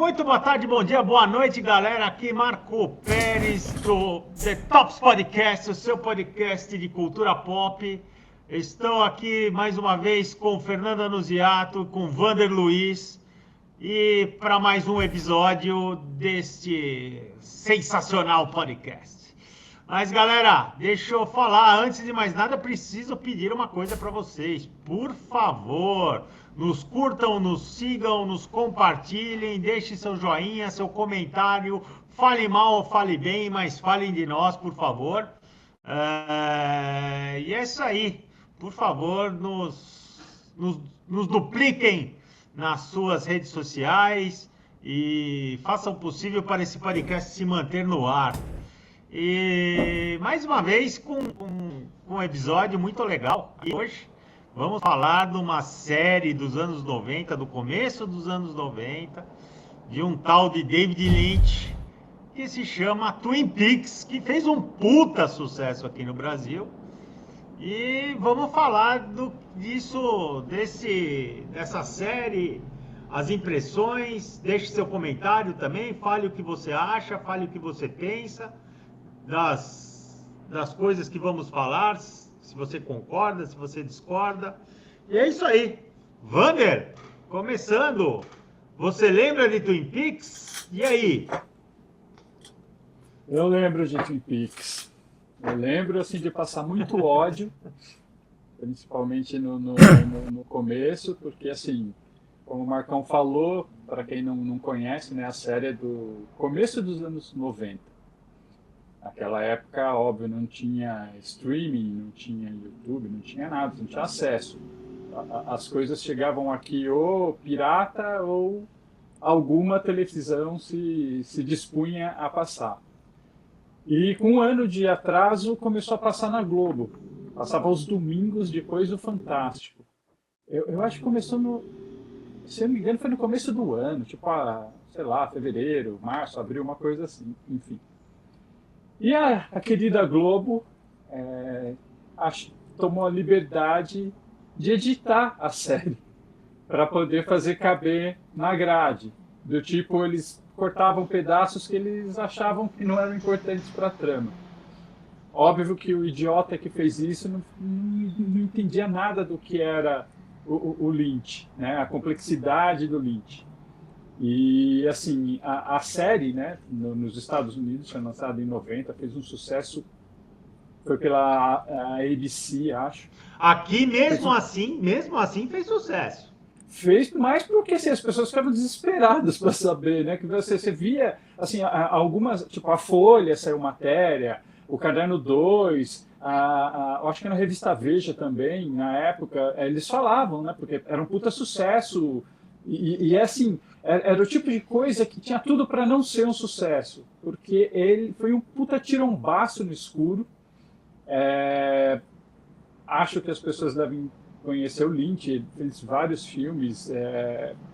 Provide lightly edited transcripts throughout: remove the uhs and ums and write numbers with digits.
Muito boa tarde, bom dia, boa noite, galera. Aqui Marco Pérez do The Tops Podcast, o seu podcast de cultura pop. Estou aqui mais uma vez com Fernanda Annunziato, com Vander Luiz e para mais um episódio deste sensacional podcast. Mas, galera, deixa eu falar, antes de mais nada, preciso pedir uma coisa para vocês. Por favor, nos curtam, nos sigam, nos compartilhem, deixem seu joinha, seu comentário. Fale mal ou fale bem, mas falem de nós, por favor. E é isso aí. Por favor, nos dupliquem nas suas redes sociais e façam o possível para esse podcast se manter no ar. E mais uma vez com um episódio muito legal. E hoje vamos falar de uma série dos anos 90, do começo dos anos 90, de um tal de David Lynch, que se chama Twin Peaks, que fez um puta sucesso aqui no Brasil. E vamos falar dessa série, as impressões, deixe seu comentário também, fale o que você acha, fale o que você pensa das coisas que vamos falar, se você concorda, se você discorda. E é isso aí. Vander, começando. Você lembra de Twin Peaks? E aí? Eu lembro de Twin Peaks. Eu lembro assim, de passar muito ódio, principalmente no começo, porque assim, como o Marcão falou, para quem não conhece, né, a série é do começo dos anos 90. Naquela época, óbvio, não tinha streaming, não tinha YouTube, não tinha nada, não tinha acesso. As coisas chegavam aqui ou pirata ou alguma televisão se dispunha a passar. E com um ano de atraso começou a passar na Globo. Passava aos domingos depois do Fantástico. Eu acho que começou se eu não me engano, foi no começo do ano, tipo, sei lá, fevereiro, março, abril, uma coisa assim, enfim. E a querida Globo tomou a liberdade de editar a série para poder fazer caber na grade. Do tipo, eles cortavam pedaços que eles achavam que não eram importantes para a trama. Óbvio que o idiota que fez isso não entendia nada do que era o Lynch, né? A complexidade do Lynch. E, assim, a série, né, nos Estados Unidos, foi lançada em 90, fez um sucesso, foi pela ABC, acho. Aqui, mesmo assim, fez sucesso. Fez mais porque assim, as pessoas ficavam desesperadas para saber, né? Que você via, assim, algumas, tipo, a Folha saiu matéria, o Caderno 2, eu acho que na revista Veja também, na época, eles falavam, né? Porque era um puta sucesso. E assim, era o tipo de coisa que tinha tudo para não ser um sucesso, porque ele foi um puta tirombaço no escuro. Acho que as pessoas devem conhecer o Lynch, ele fez vários filmes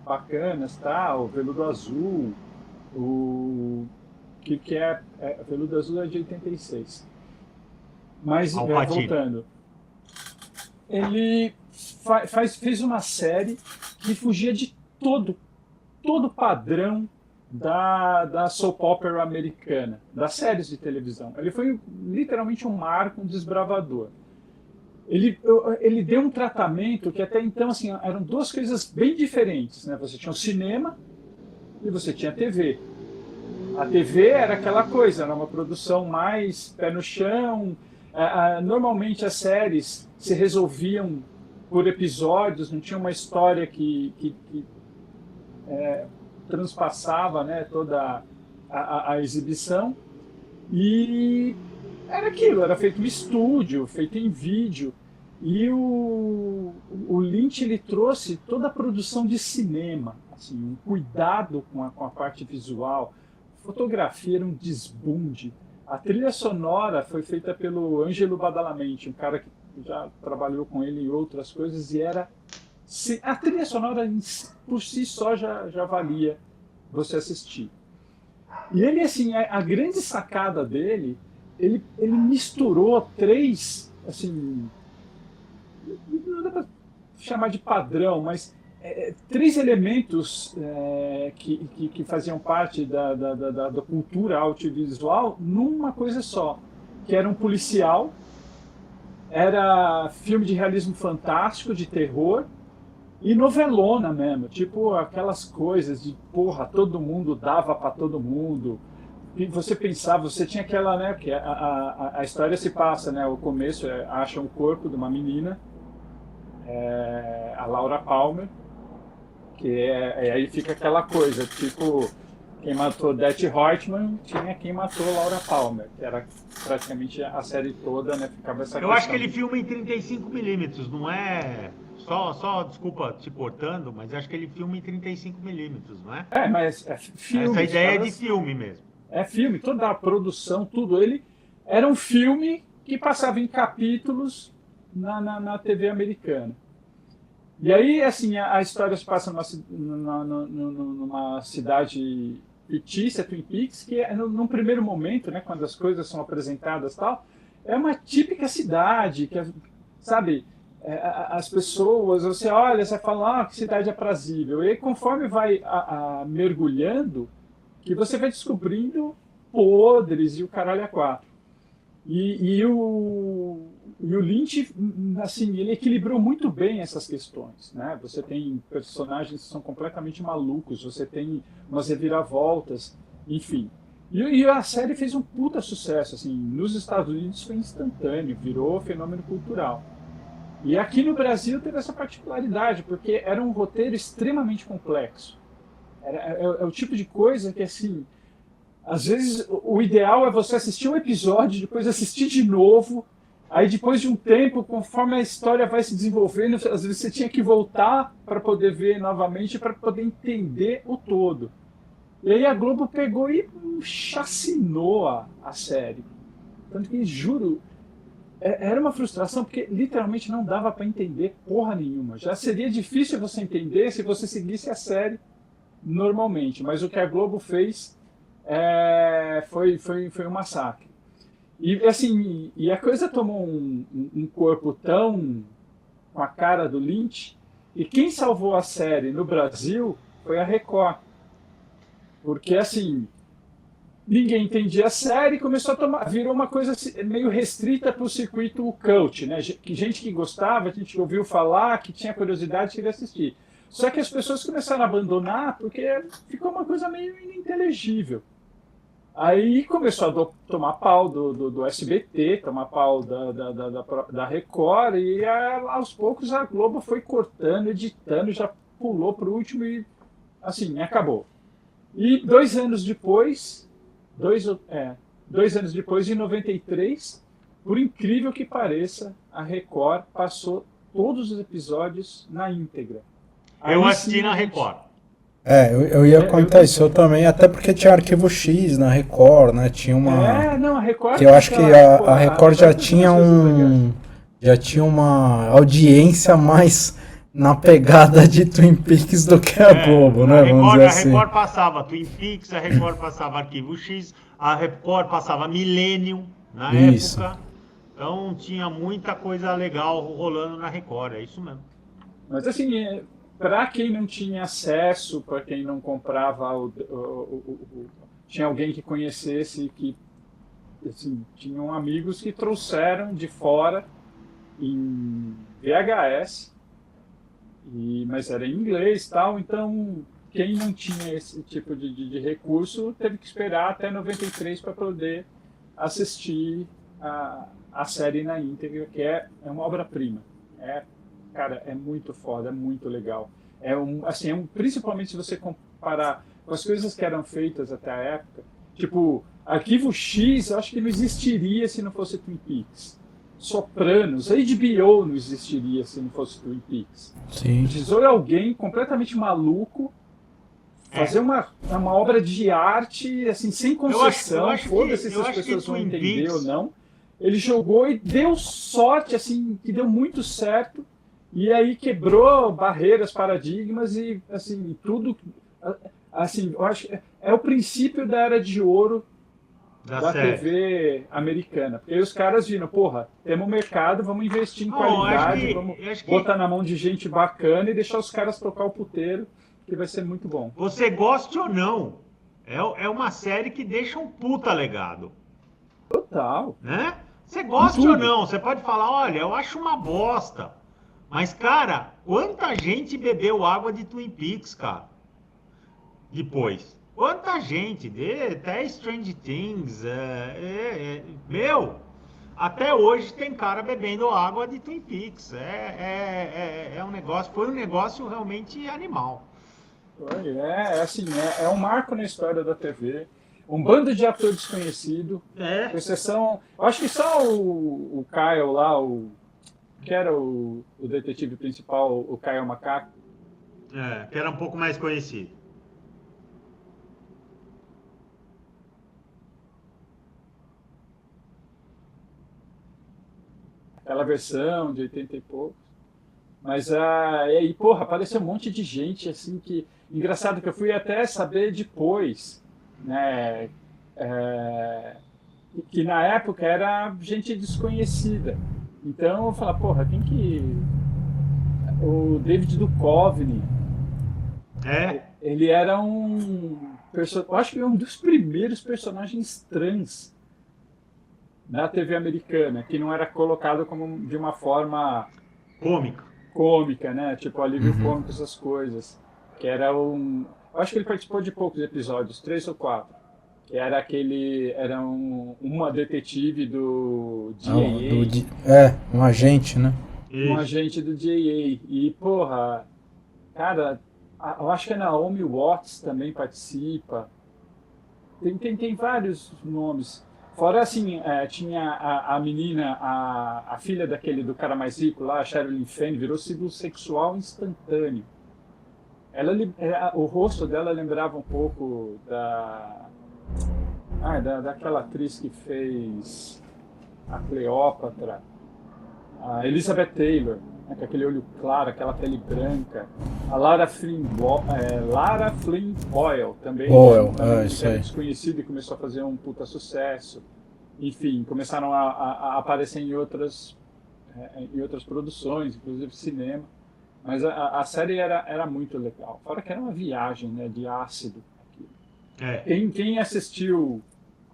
bacanas, tá? O Veludo Azul, Veludo Azul é de 86. Mas, voltando, ele fez uma série que fugia de todo padrão da soap opera americana, das séries de televisão. Ele foi literalmente um marco, um desbravador. Ele deu um tratamento que até então assim, eram duas coisas bem diferentes, né? Você tinha o cinema e você tinha a TV. A TV era aquela coisa, era uma produção mais pé no chão. Normalmente as séries se resolviam por episódios, não tinha uma história que transpassava, né, toda a exibição. E era aquilo, era feito em estúdio, feito em vídeo. E o Lynch, ele trouxe toda a produção de cinema, assim, um cuidado com a parte visual. A fotografia era um desbunde. A trilha sonora foi feita pelo Ângelo Badalamenti, um cara que já trabalhou com ele em outras coisas, e a trilha sonora por si só já valia você assistir. E ele, assim, a grande sacada dele, ele misturou três, assim, não dá para chamar de padrão, mas três elementos que faziam parte da cultura audiovisual numa coisa só, que era um policial, era filme de realismo fantástico, de terror, e novelona mesmo, tipo aquelas coisas de porra, todo mundo dava para todo mundo. E você pensava, você tinha aquela, né, que a história se passa, né, o começo acham o corpo de uma menina, a Laura Palmer, que aí fica aquela coisa, tipo, quem matou Detty Hortman tinha quem matou Laura Palmer, que era praticamente a série toda, né, ficava essa Eu questão. acho que ele filma em 35mm, não é... Só, desculpa te cortando, mas acho que ele filma em 35mm, não é? Mas filme. Essa ideia é de filme mesmo. É filme, toda a produção, tudo. Ele era um filme que passava em capítulos na TV americana. E aí, assim, a história se passa numa cidade fictícia, Twin Peaks, que num primeiro momento, né, quando as coisas são apresentadas e tal, é uma típica cidade, que, sabe, as pessoas, você olha, você fala, que cidade aprazível. E aí, conforme vai mergulhando, que você vai descobrindo podres e o caralho a quatro. E o Lynch, assim, ele equilibrou muito bem essas questões, né? Você tem personagens que são completamente malucos, você tem umas reviravoltas, enfim. E a série fez um puta sucesso, assim, nos Estados Unidos foi instantâneo, virou fenômeno cultural. E aqui no Brasil teve essa particularidade, porque era um roteiro extremamente complexo. É o tipo de coisa que, assim, às vezes o ideal é você assistir um episódio, depois assistir de novo, aí depois de um tempo, conforme a história vai se desenvolvendo, às vezes você tinha que voltar para poder ver novamente, para poder entender o todo. E aí a Globo pegou e chacinou a série. Tanto que, juro, era uma frustração, porque literalmente não dava para entender porra nenhuma. Já seria difícil você entender se você seguisse a série normalmente, mas o que a Globo fez foi um massacre. E assim, e a coisa tomou um corpo tão com a cara do Lynch, e quem salvou a série no Brasil foi a Record. Porque assim, ninguém entendia a série e começou a tomar, virou uma coisa meio restrita para o circuito cult, né? Gente que gostava, gente que ouviu falar, que tinha curiosidade, queria assistir. Só que as pessoas começaram a abandonar porque ficou uma coisa meio ininteligível. Aí começou a tomar pau do SBT, tomar pau da Record, e aos poucos a Globo foi cortando, editando, já pulou para o último e assim, acabou. E 2 anos depois, em 93, por incrível que pareça, a Record passou todos os episódios na íntegra. Eu assisti na Record. Eu ia contar isso, eu também, até porque tinha Arquivo X na Record, né? Tinha uma. Não, a Record. Que eu acho que a Record já tinha uma audiência mais na pegada de Twin Peaks do que a Globo, né? Vamos dizer assim. A Record passava Twin Peaks, a Record passava Arquivo X, a Record passava Millennium na época. Então tinha muita coisa legal rolando na Record, é isso mesmo. Mas assim, para quem não tinha acesso, para quem não comprava, tinha alguém que conhecesse, que assim, tinham amigos que trouxeram de fora em VHS, mas era em inglês e tal, então quem não tinha esse tipo de recurso teve que esperar até 93 para poder assistir a série na íntegra, que é uma obra-prima. Cara, é muito foda, é muito legal. Principalmente se você comparar com as coisas que eram feitas até a época. Tipo, Arquivo X, eu acho que não existiria se não fosse Twin Peaks. Sopranos, a HBO não existiria se não fosse Twin Peaks. Sim. Precisou alguém completamente maluco fazer uma obra de arte assim, sem concessão. Foda-se se as pessoas vão entender ou não. Ele jogou e deu sorte, assim, que deu muito certo. E aí quebrou barreiras, paradigmas e assim tudo, assim, eu acho que é o princípio da Era de Ouro da TV americana. Porque aí os caras viram, porra, temos um mercado, vamos investir em qualidade, vamos botar na mão de gente bacana e deixar os caras tocar o puteiro, que vai ser muito bom. Você goste ou não, é uma série que deixa um puta legado. Total. Né? Você goste ou não, você pode falar, olha, eu acho uma bosta. Mas, cara, quanta gente bebeu água de Twin Peaks, cara? Depois. Quanta gente, até Strange Things, meu, até hoje tem cara bebendo água de Twin Peaks, um negócio, foi um negócio realmente animal. É um marco na história da TV, um bando de ator desconhecido, com exceção, acho que só o Kyle lá, que era o detetive principal, o Kyle Macaco. Que era um pouco mais conhecido. Aquela versão de 80 e poucos. Mas aí, porra, apareceu um monte de gente, assim, que... Engraçado que eu fui até saber depois, né? Que na época era gente desconhecida. Então eu falei, porra, quem que... O David Duchovny. Ele era eu acho que um dos primeiros personagens trans na TV americana, que não era colocado como de uma forma cômica, né? Tipo alívio cômico, essas coisas. Que era eu acho que ele participou de poucos episódios, 3 ou 4. Que era era uma detetive do DEA. Um agente, né? Isso. Um agente do DEA. E, porra, cara, eu acho que a Naomi Watts também participa. Tem vários nomes. Fora, assim, tinha a menina, a filha do cara mais rico lá, a Sherilyn Fenn, virou símbolo sexual instantâneo. O rosto dela lembrava um pouco daquela atriz que fez a Cleópatra, a Elizabeth Taylor, né, com aquele olho claro, aquela pele branca. A Lara Flynn Boyle também, isso aí. desconhecida e começou a fazer um puta sucesso. Enfim, começaram a aparecer em outras produções, inclusive cinema. Mas a série era muito legal. Fora que era uma viagem, né, de ácido. Quem assistiu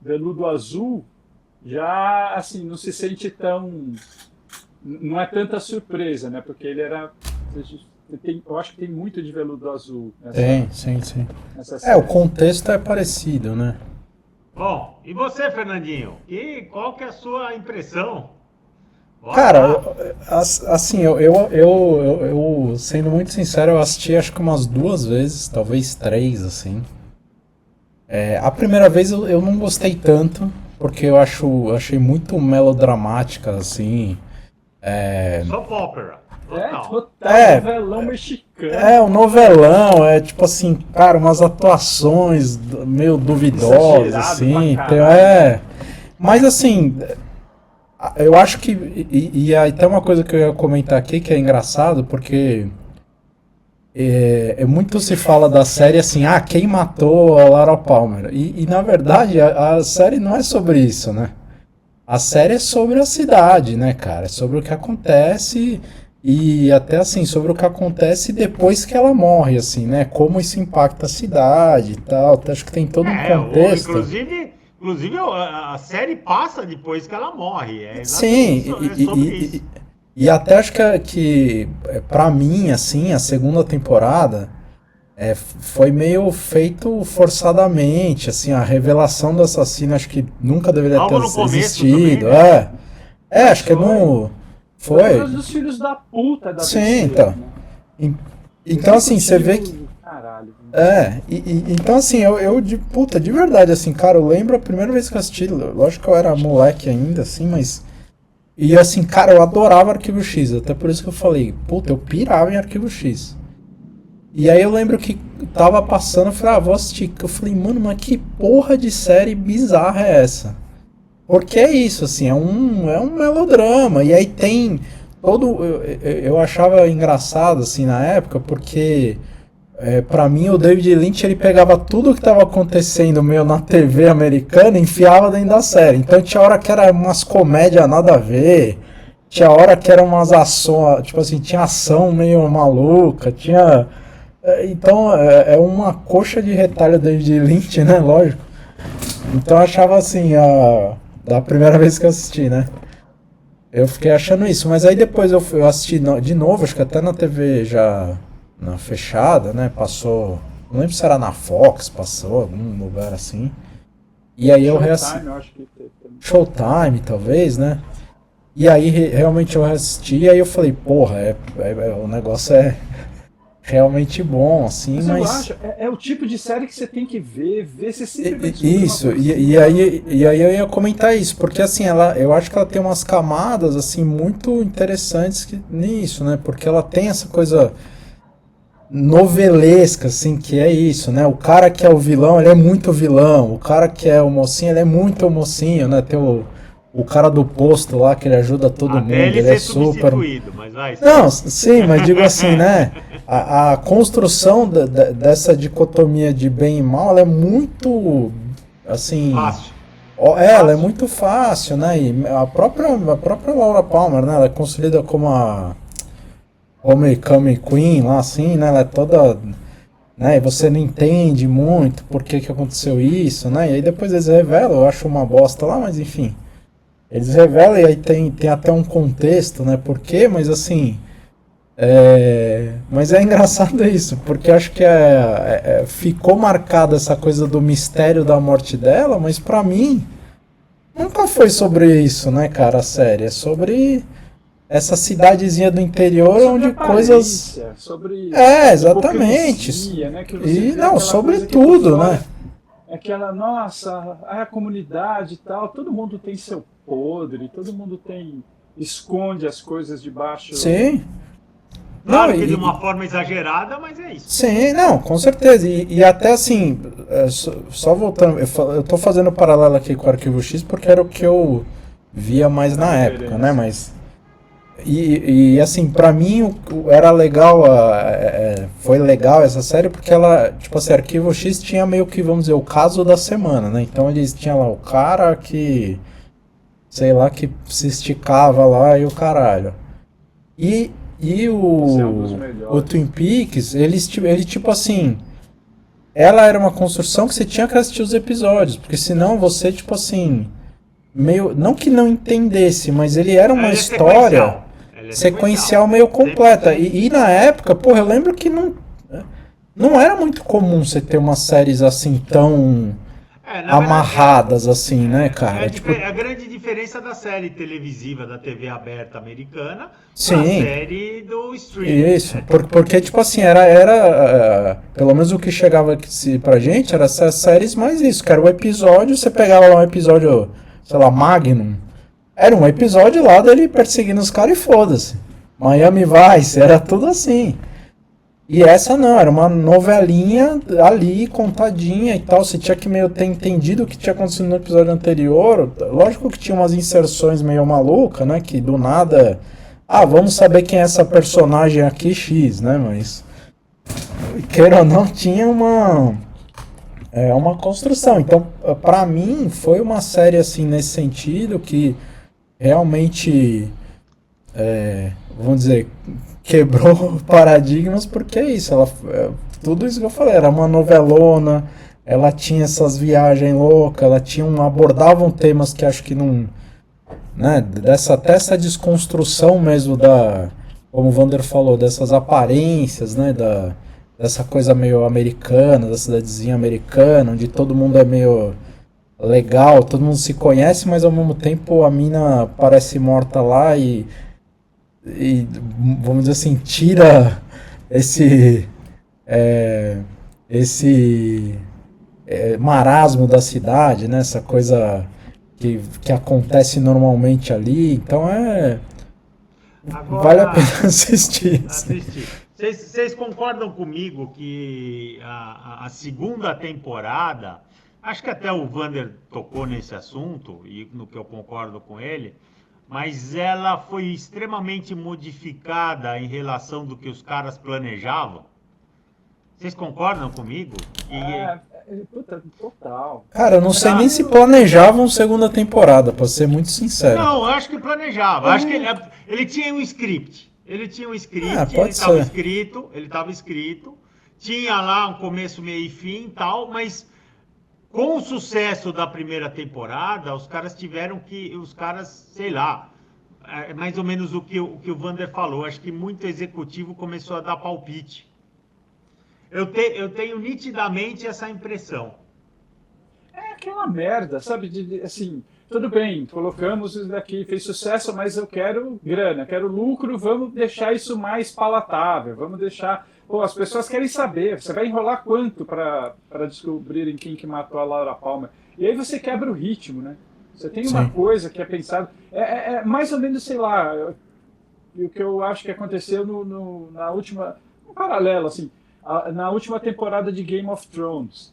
Veludo Azul já assim não se sente tão... Não é tanta surpresa, né? Porque ele era... eu acho que tem muito de Veludo Azul. Sim. O contexto é parecido, né? Bom, e você, Fernandinho? Qual que é a sua impressão? Cara, assim, eu sendo muito sincero, eu assisti acho que umas 2 vezes, talvez 3, assim. A primeira vez eu não gostei tanto, porque eu achei muito melodramática, assim. Soap opera. Novelão mexicano. Um novelão, tipo assim, cara, umas atuações meio duvidosas, assim. Mas assim, eu acho que. E aí tem uma coisa que eu ia comentar aqui que é engraçado, porque muito se fala da série assim, quem matou a Laura Palmer? E na verdade a série não é sobre isso, né? A série é sobre a cidade, né, cara? É sobre o que acontece e até assim, sobre o que acontece depois que ela morre, assim, né? Como isso impacta a cidade e tal. Então, acho que tem todo um contexto. Inclusive a série passa depois que ela morre. Sim, e até acho que pra mim, assim, a segunda temporada foi meio feito forçadamente, assim, a revelação do assassino acho que nunca deveria ter existido. Também, né? Acho que não... Foi. Dos filhos da puta da Sim, então. Então, assim, você vê que... Caralho. Então, assim, de verdade, assim, cara, eu lembro a primeira vez que eu assisti, lógico que eu era moleque ainda, assim, mas... E, assim, cara, eu adorava Arquivo X, até por isso que eu falei, eu pirava em Arquivo X. E aí eu lembro que tava passando, eu falei, vou assistir. Eu falei, mano, mas que porra de série bizarra é essa? Porque é isso, assim, é um melodrama, e aí tem todo... Eu achava engraçado, assim, na época, porque Pra mim, o David Lynch, ele pegava tudo que tava acontecendo meio na TV americana e enfiava dentro da série. Então tinha hora que era umas comédias nada a ver, tinha hora que era umas ações, tipo assim, tinha ação meio maluca, tinha... Então é uma coxa de retalho David Lynch, né? Lógico. Então eu achava assim, da primeira vez que eu assisti, né? Eu fiquei achando isso, mas aí depois eu assisti de novo, acho que até na TV já na fechada, né? Passou, não lembro se era na Fox, passou algum lugar assim. E aí eu reassisti. Eu acho que teve também. Showtime, talvez, né? E aí realmente eu reassisti e aí eu falei, porra, o negócio é realmente bom, assim, Mas mas... eu acho, é o tipo de série que você tem que ver você sempre vai Isso, descobrir uma e aí eu ia comentar isso, porque assim, eu acho que ela tem umas camadas, assim, muito interessantes nisso, né? Porque ela tem essa coisa novelesca, assim, que é isso, né? O cara que é o vilão, ele é muito vilão, o cara que é o mocinho, ele é muito mocinho, né? Tem o cara do posto lá, que ele ajuda todo mundo, Até ele ele ser é super... substituído, mas vai. Não, sim, mas digo assim, né? A construção dessa dicotomia de bem e mal, ela é muito, assim... Fácil. Ela é muito fácil, né? E a própria Laura Palmer, né? Ela é construída como a Homecoming Queen, lá assim, né? Ela é toda... Né? E você não entende muito por que aconteceu isso, né? E aí depois eles revelam, eu acho uma bosta lá, mas enfim... Eles revelam e aí tem até um contexto, né? Por quê? Mas assim... Mas é engraçado isso, porque acho que ficou marcada essa coisa do mistério da morte dela, mas pra mim nunca foi sobre isso, né, cara, a série. É sobre essa cidadezinha do interior sobre onde coisas... sobre exatamente. hipocrisia, né, que você E vê não, aquela sobre coisa que por tudo, fora né? é aquela, nossa, a comunidade e tal, todo mundo tem seu podre, todo mundo esconde as coisas debaixo. Sim. Claro Não, que de uma forma exagerada, mas é isso. Sim, não, com certeza. E até assim, só voltando, eu tô fazendo paralelo aqui com o Arquivo X porque era o que eu via mais na época, né? Mas. E assim, pra mim era legal, foi legal essa série porque ela, tipo assim, Arquivo X tinha meio que, vamos dizer, o caso da semana, né? Então eles tinham lá o cara que, sei lá, que se esticava lá e o caralho. E Esse é um dos o melhores. Twin Peaks, ele tipo assim, ela era uma construção que você tinha que assistir os episódios, porque senão você, tipo assim, meio, não que não entendesse, mas ele era uma Ele é história sequencial. meio completa. 100%. E na época, porra, eu lembro que não era muito comum você ter umas séries assim tão Na verdade, amarradas assim, né, cara? Tipo, a grande diferença da série televisiva da TV aberta americana pra sim. série do streaming. Isso, Né? porque tipo assim, era pelo menos o que chegava pra gente era essas séries mais isso, que era o episódio, você pegava lá um episódio, sei lá, Magnum, era um episódio lá dele perseguindo os caras e foda-se. Miami Vice, era tudo assim. E essa não, era uma novelinha ali, contadinha e tal, você tinha que meio ter entendido o que tinha acontecido no episódio anterior, lógico que tinha umas inserções meio malucas, né, que do nada... vamos saber quem é essa personagem aqui, X, né? Mas, queira ou não, tinha uma construção. Então, pra mim, foi uma série, assim, nesse sentido, que realmente, vamos dizer, quebrou paradigmas, porque é isso. Tudo isso que eu falei, era uma novelona, ela tinha essas viagens loucas, abordavam temas que acho que não... Né, até essa desconstrução mesmo como o Vander falou, dessas aparências, né, dessa coisa meio americana, da cidadezinha americana, onde todo mundo é meio legal, todo mundo se conhece, mas ao mesmo tempo a mina parece morta lá e vamos dizer assim, tira esse marasmo da cidade, né, essa coisa que acontece normalmente ali, então Agora, vale a pena assistir. Vocês concordam comigo que a segunda temporada, acho que até o Vander tocou nesse assunto, e no que eu concordo com ele, mas ela foi extremamente modificada em relação do que os caras planejavam? Vocês concordam comigo? Puta, total. Cara, eu não sei nem se planejavam segunda temporada, pra ser muito sincero. Não, eu acho que planejava. Eu acho que ele tinha um script. Ele pode ser. Ele estava escrito. Tinha lá um começo, meio e fim e tal, mas com o sucesso da primeira temporada, os caras sei lá, mais ou menos o que o Vander falou, acho que muito executivo começou a dar palpite. Eu tenho nitidamente essa impressão. É aquela merda, sabe? Assim, tudo bem, colocamos isso daqui, fez sucesso, mas eu quero grana, quero lucro, vamos deixar isso mais palatável, vamos deixar... Pô, as pessoas querem saber, você vai enrolar quanto para descobrirem quem que matou a Laura Palmer? E aí você quebra o ritmo, né? Você tem uma coisa que é pensada... É mais ou menos, sei lá, o que eu acho que aconteceu na última... Um paralelo, assim, na última temporada de Game of Thrones.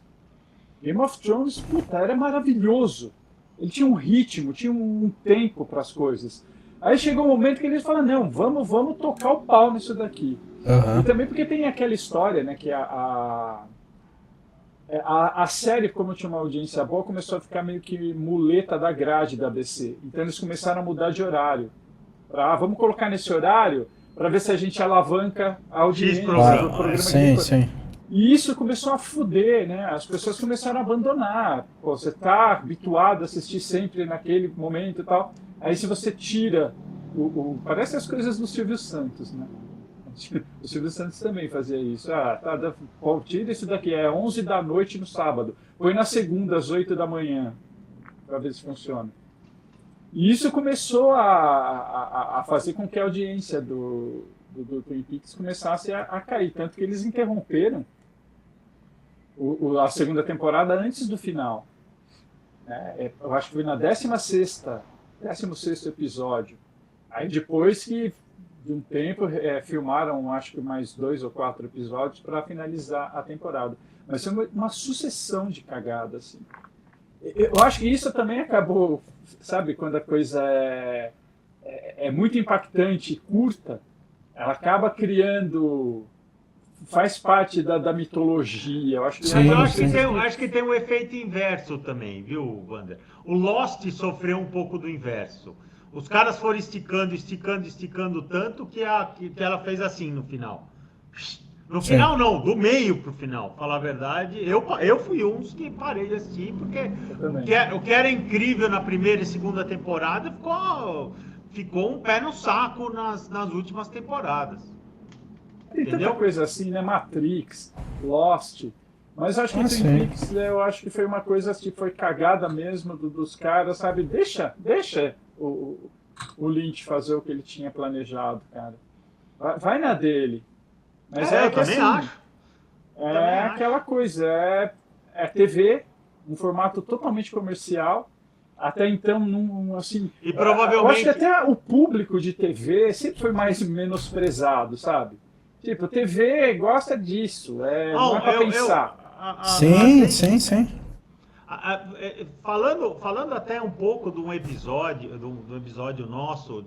Game of Thrones, puta, era maravilhoso. Ele tinha um ritmo, tinha um tempo para as coisas. Aí chegou um momento que eles falaram, não, vamos tocar o pau nisso daqui. Uhum. E também porque tem aquela história, né, que a série, como tinha uma audiência boa, começou a ficar meio que muleta da grade da ABC. Então eles começaram a mudar de horário. Vamos colocar nesse horário para ver se a gente alavanca a audiência do programa. Sim. E isso começou a fuder, né? As pessoas começaram a abandonar. Pô, você tá habituado a assistir sempre naquele momento e tal. Aí se você tira parece as coisas do Silvio Santos, né? O Silvio Santos também fazia isso. Tira isso daqui, é 11 da noite no sábado. Põe na segunda, às 8 da manhã, para ver se funciona. E isso começou a fazer com que a audiência do Twin Peaks começasse a cair. Tanto que eles interromperam a segunda temporada antes do final. Eu acho que foi na 16º episódio. Aí depois que de um tempo filmaram, acho que mais 2 ou 4 episódios para finalizar a temporada. Mas foi uma sucessão de cagadas, assim. Eu acho que isso também acabou, sabe, quando a coisa é muito impactante e curta, ela acaba criando, faz parte da mitologia. Eu acho que, acho que tem um efeito inverso também, viu, Wander? O Lost sofreu um pouco do inverso. Os caras foram esticando tanto que ela fez assim no final. No final não, do meio pro final, falar a verdade. Eu fui um dos que parei de assistir, porque o que era incrível na primeira e segunda temporada ficou um pé no saco nas últimas temporadas. Tem tanta coisa assim, né? Matrix, Lost. Mas eu acho que Twin Peaks, eu acho que foi uma coisa que foi cagada mesmo dos caras, sabe? Deixa o Lynch fazer o que ele tinha planejado, cara. Vai na dele. Mas eu também acho. Aquela coisa, é TV, um formato totalmente comercial. Até então, assim... E provavelmente... Eu acho que até o público de TV sempre foi mais menosprezado, sabe? Tipo, TV gosta disso, não é pra pensar. Sim. Falando até um pouco de um episódio, do episódio nosso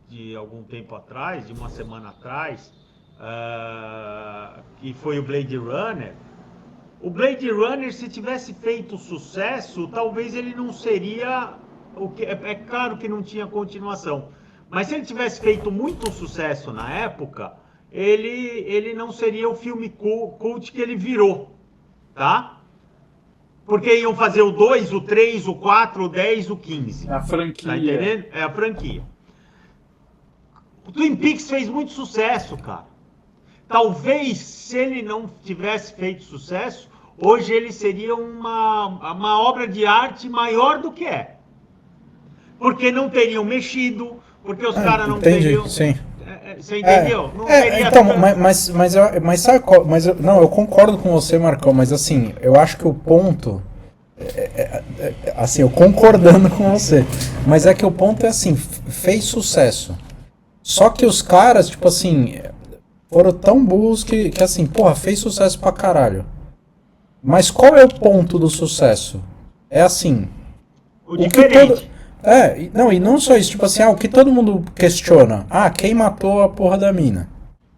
de algum tempo atrás, de uma semana atrás, que foi o Blade Runner. O Blade Runner, se tivesse feito sucesso, talvez ele não seria é claro que não tinha continuação, mas se ele tivesse feito muito sucesso na época, ele não seria o filme cult que ele virou. Tá? Porque iam fazer o 2, o 3, o 4, o 10, o 15. A franquia. Tá entendendo? É a franquia. O Twin Peaks fez muito sucesso, cara. Talvez, se ele não tivesse feito sucesso, hoje ele seria uma obra de arte maior do que é. Porque não teriam mexido, porque os caras não teriam... Sim. Você entendeu? Não teria então, eu concordo com você, Marcão, mas assim, eu acho que o ponto assim, eu concordando com você, mas é que o ponto é assim, fez sucesso. Só que os caras, tipo assim, foram tão burros que assim, porra, fez sucesso pra caralho. Mas qual é o ponto do sucesso? É assim, o diferente. E não só isso, tipo assim, o que todo mundo questiona, quem matou a porra da mina?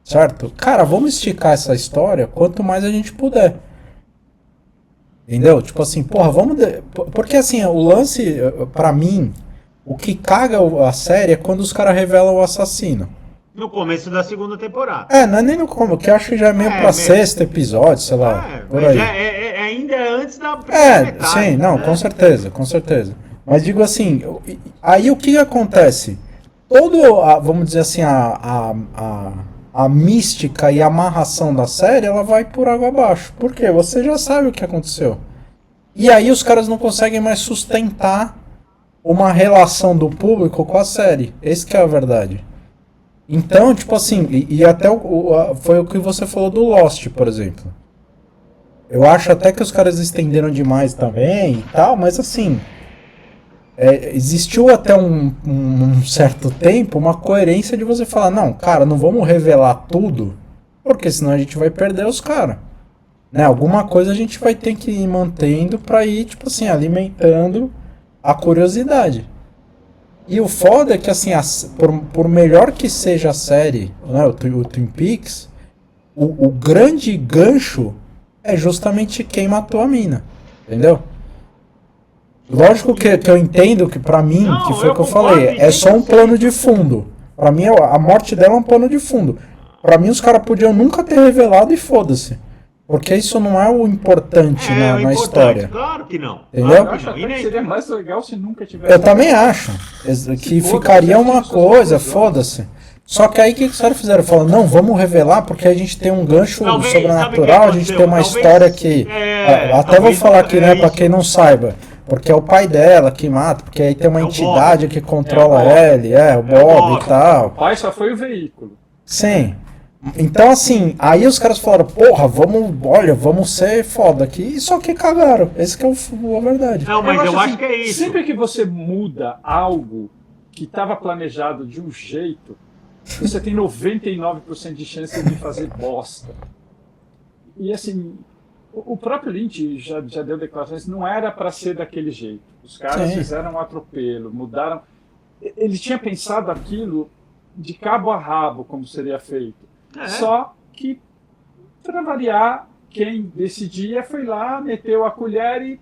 certo? Cara, vamos esticar essa história quanto mais a gente puder. Entendeu? Tipo assim, porra, porque assim, o lance, pra mim, o que caga a série é quando os caras revelam o assassino. No começo da segunda temporada. Não é nem no como, que eu acho que já é meio pra mesmo. sexto episódio, sei lá, por mas aí. ainda é antes da primeira metade. Sim, não, né? com certeza, com certeza. Mas digo assim, aí o que acontece? Vamos dizer assim, a mística e a amarração da série, ela vai por água abaixo. Por quê? Você já sabe o que aconteceu. E aí os caras não conseguem mais sustentar uma relação do público com a série. Essa que é a verdade. Então, tipo assim, e até foi o que você falou do Lost, por exemplo. Eu acho até que os caras estenderam demais também e tal, mas assim, existiu até um certo tempo uma coerência de você falar, não, cara, não vamos revelar tudo, porque senão a gente vai perder os caras. Né? Alguma coisa a gente vai ter que ir mantendo pra ir, tipo assim, alimentando a curiosidade. E o foda é que, assim, por melhor que seja a série, né, o Twin Peaks, o grande gancho é justamente quem matou a mina. Entendeu? Lógico que eu entendo que, pra mim, Não, que foi o que eu concordo falei, é só um 100%. plano de fundo. Pra mim, a morte dela é um plano de fundo. Pra mim, os caras podiam nunca ter revelado e foda-se. Porque isso não é o importante o na importante, história. Claro que não. Entendeu? Eu acho até que seria mais legal se nunca tivesse. Eu também acho. Que foda, ficaria uma suas coisa, conclusões. foda-se. Só que aí o que os caras fizeram? Falaram, não, vamos revelar porque a gente tem um gancho Talvez, sobrenatural, sabe o a que gente tem uma aconteceu? história Talvez, que. Até vou talvez falar aqui, né, pra isso. quem não saiba. Porque é o pai dela que mata, porque aí tem uma É o entidade Bob. que controla É o Bob. ele, o Bob e tal. O pai só foi o veículo. Sim. Então, assim, aí os caras falaram, porra, vamos ser foda aqui. Só que cagaram. Esse que é a verdade. Não, mas eu acho assim, que é isso. Sempre que você muda algo que estava planejado de um jeito, você tem 99% de chance de fazer bosta. E assim, o próprio Lynch já deu declarações, não era para ser daquele jeito. Os caras Sim. fizeram um atropelo, mudaram. Ele tinha pensado aquilo de cabo a rabo, como seria feito. Só que, para variar, quem decidia foi lá, meteu a colher e.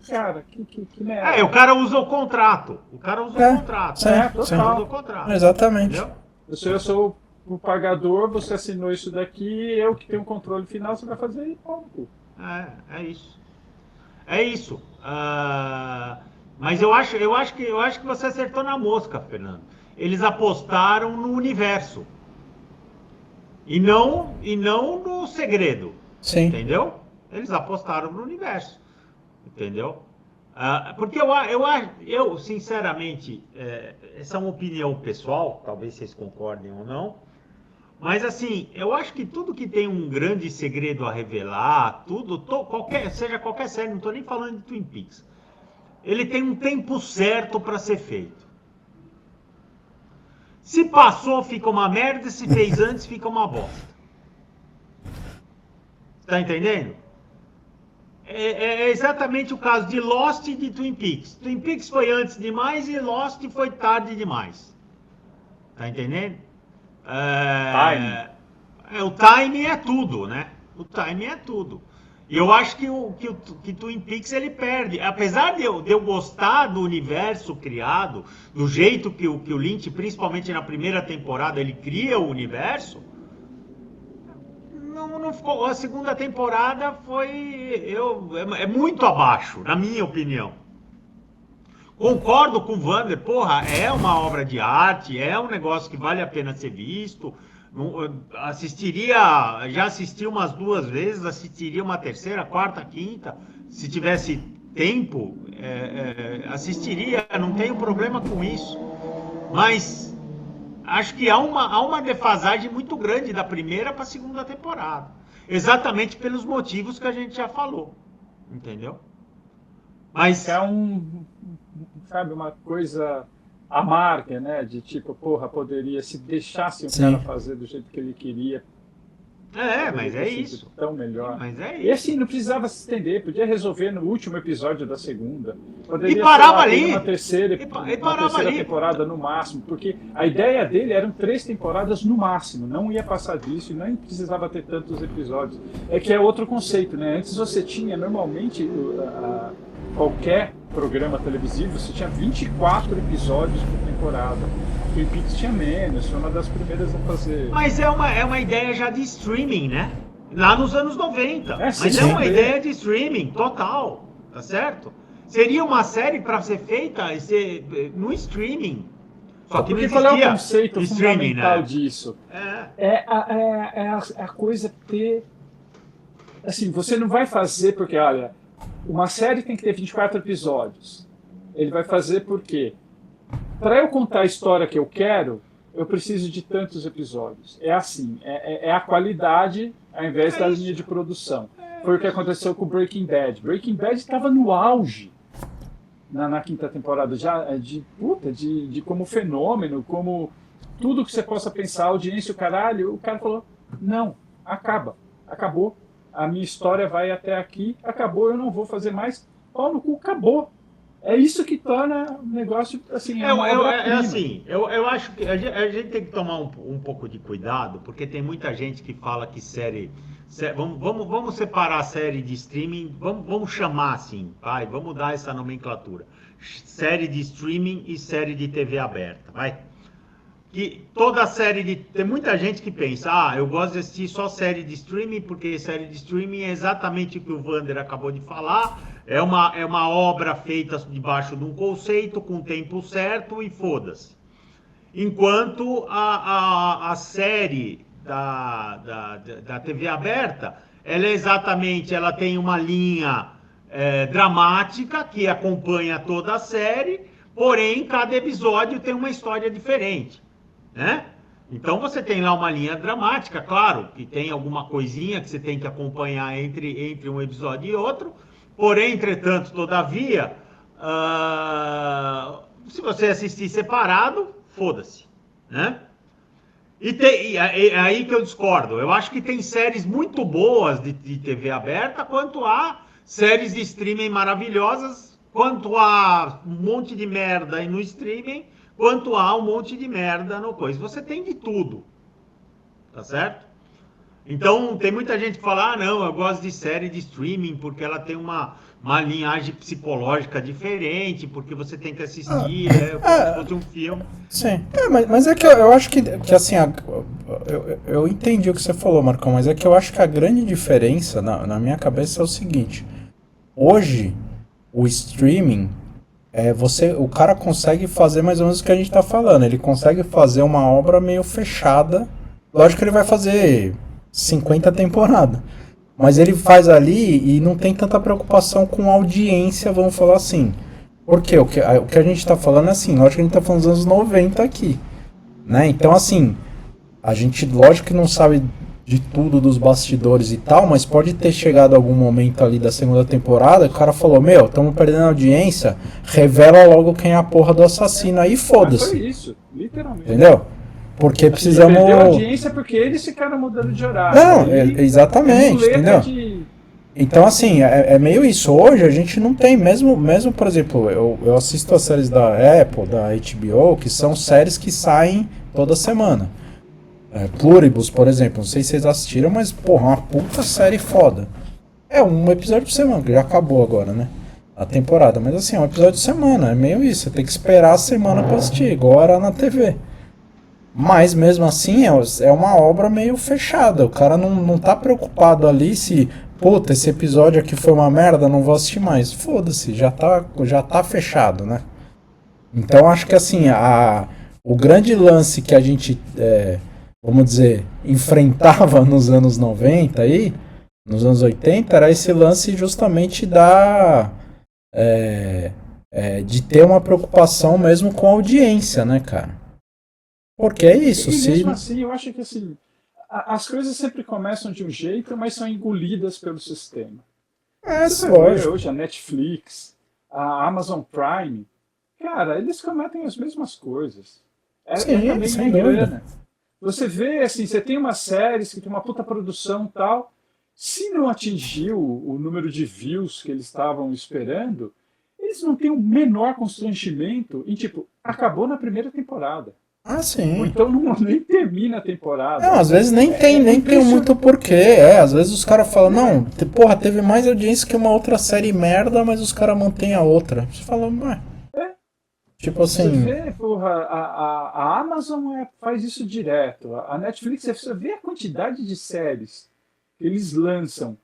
Cara, que merda. O cara usa o contrato. O cara usa o contrato. Sim, O sim. cara usa o contrato. Exatamente. Entendeu? Eu sou o pagador, você assinou isso daqui, eu que tenho o controle final, você vai fazer e ponto. É isso. É isso. Mas eu acho que você acertou na mosca, Fernando. Eles apostaram no universo. E não no segredo. Sim. Entendeu? Eles apostaram no universo. Entendeu? Porque eu sinceramente, essa é uma opinião pessoal, talvez vocês concordem ou não, mas assim, eu acho que tudo que tem um grande segredo a revelar, seja qualquer série, não estou nem falando de Twin Peaks, ele tem um tempo certo para ser feito. Se passou, fica uma merda, se fez antes, fica uma bosta. Tá entendendo? É exatamente o caso de Lost e de Twin Peaks. Twin Peaks foi antes demais e Lost foi tarde demais. Tá entendendo? O timing é tudo, né? O timing é tudo. E eu acho que Twin Peaks ele perde. Apesar de eu gostar do universo criado, do jeito que o Lynch, principalmente na primeira temporada, ele cria o universo, não ficou. A segunda temporada é muito abaixo, na minha opinião. Concordo com o Wander, porra, é uma obra de arte, é um negócio que vale a pena ser visto. Já assisti umas 2 vezes, assistiria uma terceira, quarta, quinta. Se tivesse tempo, assistiria, não tenho problema com isso. Mas acho que há uma defasagem muito grande da primeira para a segunda temporada. Exatamente pelos motivos que a gente já falou. Entendeu? Mas é sabe, uma coisa amarga, né? De tipo, porra, poderia, se deixasse o cara fazer do jeito que ele queria, Mas é Poderia ter sido isso. tão melhor. Mas é E isso. assim, não precisava se estender, podia resolver no último episódio da segunda. Poderia, E parava sei lá, ter ali. uma terceira, E uma parava terceira ali. temporada no máximo, porque a ideia dele eram 3 temporadas no máximo, não ia passar disso e nem precisava ter tantos episódios. É que é outro conceito, né? Antes você tinha, normalmente, qualquer programa televisivo, você tinha 24 episódios por temporada. Twin Peaks tinha menos, foi uma das primeiras a fazer. Mas é uma ideia já de streaming, né? Lá nos anos 90. Sim, Mas é sim. uma ideia de streaming total, tá certo? Seria uma série para ser feita no streaming. Só que Porque não qual é o existia conceito streaming, fundamental né? disso? É. É a coisa ter. Assim, você não vai fazer porque, olha, uma série tem que ter 24 episódios. Ele vai fazer porque, para eu contar a história que eu quero, eu preciso de tantos episódios. É assim, é a qualidade ao invés da linha de produção. Foi o que aconteceu com Breaking Bad. Breaking Bad estava no auge na quinta temporada, já de como fenômeno, como tudo que você possa pensar, audiência, o caralho. O cara falou, não, acabou. A minha história vai até aqui, acabou, eu não vou fazer mais. Pau no cu, acabou. É isso que torna o negócio assim, uma obra-prima. Assim, eu acho que a gente tem que tomar um pouco de cuidado, porque tem muita gente que fala que vamos separar a série de streaming, vamos chamar assim, vamos dar essa nomenclatura. Série de streaming e série de TV aberta, vai. Que toda série tem muita gente que pensa, eu gosto de assistir só série de streaming, porque série de streaming é exatamente o que o Wander acabou de falar, é uma obra feita debaixo de um conceito, com o tempo certo e foda-se. Enquanto a série da TV aberta, ela tem uma linha dramática que acompanha toda a série, porém cada episódio tem uma história diferente. Né? Então você tem lá uma linha dramática, claro, que tem alguma coisinha que você tem que acompanhar entre um episódio e outro, porém, entretanto, todavia, se você assistir separado, foda-se, né? É aí que eu discordo. Eu acho que tem séries muito boas de TV aberta, quanto há séries de streaming maravilhosas, quanto há um monte de merda aí no streaming, quanto há um monte de merda no coisa. Você tem de tudo. Tá certo? Então, tem muita gente que fala, não, eu gosto de série de streaming porque ela tem uma linhagem psicológica diferente, porque você tem que assistir, como se fosse um filme. Sim. Mas é que eu acho que assim, eu entendi o que você falou, Marcão, mas é que eu acho que a grande diferença na minha cabeça é o seguinte. Hoje, o streaming, o cara consegue fazer mais ou menos o que a gente tá falando. Ele consegue fazer uma obra meio fechada. Lógico que ele vai fazer 50 temporadas. Mas ele faz ali e não tem tanta preocupação com audiência, vamos falar assim. Porque o que a gente tá falando é assim, lógico que a gente tá falando dos anos 90 aqui. Né? Então, assim, a gente, lógico que não sabe de tudo dos bastidores e tal, mas pode ter chegado algum momento ali da segunda temporada que o cara falou, estamos perdendo audiência, revela logo quem é a porra do assassino aí, foda-se. Foi isso, literalmente. Entendeu? Porque assim, precisamos... Perdeu audiência porque eles ficaram mudando de horário. Não, exatamente, entendeu? Então, assim, é meio isso. Hoje a gente não tem, mesmo por exemplo, eu assisto as séries da Apple, da HBO, que são séries que saem toda semana. Pluribus, por exemplo, não sei se vocês assistiram, mas, porra, uma puta série foda. É um episódio por semana, que já acabou agora, né? A temporada, mas assim, é um episódio de semana, é meio isso, você tem que esperar a semana pra assistir, igual era na TV. Mas mesmo assim, é uma obra meio fechada, o cara não tá preocupado ali se, puta, esse episódio aqui foi uma merda, não vou assistir mais. Foda-se, já tá fechado, né? Então acho que assim, o grande lance que a gente... vamos dizer, enfrentava nos anos 90 aí, nos anos 80, era esse lance justamente de ter uma preocupação mesmo com a audiência, né, cara? Porque é isso. E mesmo assim, eu acho que assim, as coisas sempre começam de um jeito, mas são engolidas pelo sistema. Você vai ver hoje a Netflix, a Amazon Prime, cara, eles cometem as mesmas coisas. Sim, sem dúvida. Você vê, assim, você tem umas séries que tem uma puta produção e tal, se não atingiu o número de views que eles estavam esperando, eles não têm o menor constrangimento em, tipo, acabou na primeira temporada. Ah, Ou sim. então não, nem termina a Não, temporada. às vezes nem tem, nem tem muito porquê. Às vezes os caras falam, não, porra, teve mais audiência que uma outra série merda, mas os caras mantêm a outra. Você fala, ué. Tipo Você assim, vê, porra, a Amazon faz isso direto. A Netflix, você vê a quantidade de séries que eles lançam